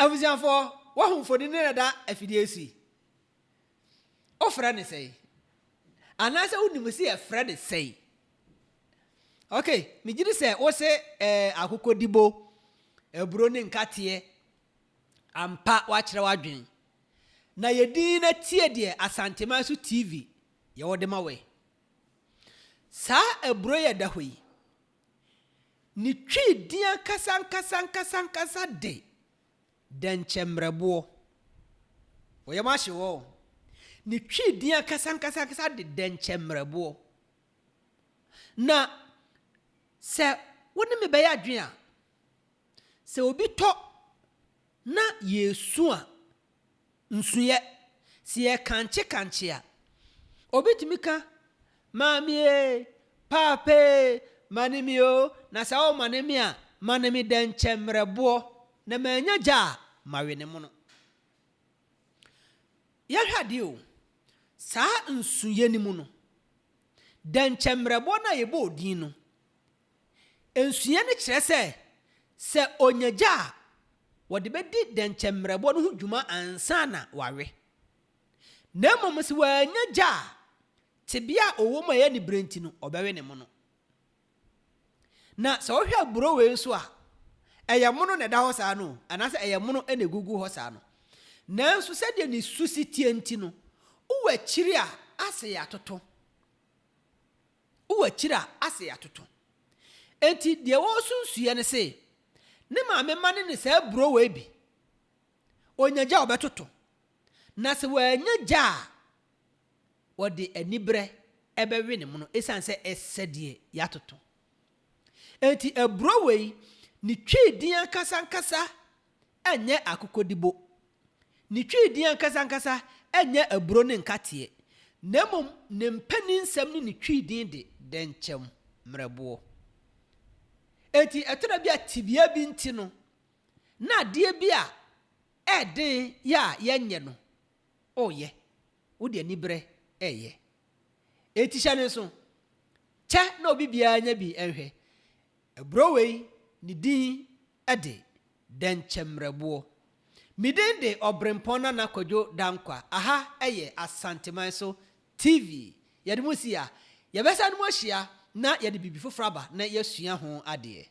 abusianfo wo homfoni ne da afidie si ofra ne sei anase unim se e fra de sei okay me gidi se wo se akokodibo eburo ne nkate ampa wa kire wadwen na yedi na tie de Asante Maso TV ye wode mawe sa eburo ye da hoyi ni twi dia kasa de denchemrebo wo ye ma hye wo ni twi dia kasa de denchemrebo na se woni me be ya adwen a se obi to na yesu a nsuye si ye kanche a obi timika mami pape manimio na sa o manimi a manimi denchemrebo na manya ja mawene mu no ya hwade o sa nsuye ni mu no denchemrebo na yebo odin no ensuye ne kire se onyaja wode bedi denchemrebo no hudwuma ansa na wawe na mmom se wanyaja tibia owo ma ye ni brenti no obewe ne mu no na so hwa buro we nso a eyamono ne da ho saa no anase eyamono ene gugu ho saa no nanso se de ni susi tienti no uwa kiri a ase ya toto enti de wo sunsuye ne se ne maame mane ne saa buro we bi onyaja obetoto na se wanyaja wode anibre ebewe ne mu no esanse esede ya toto enti eburo we ni twi dian kasa enye akokodibo ni twi dian kasa enye eburo ne nkate nemom ne mpani nsam ni twi din de denchem mrebo enti etona bia tibia bi nti no na de bia eden ya yenye no oye wode anibre eye enti hye so che na obi bia nya bi enhwe eburo we ni din ade denchemrebo midin de obrempona na kojo dankwa aha eye Asante Maso TV yede musia yebesa no hia na yede bibi fofraba na yasua ho ade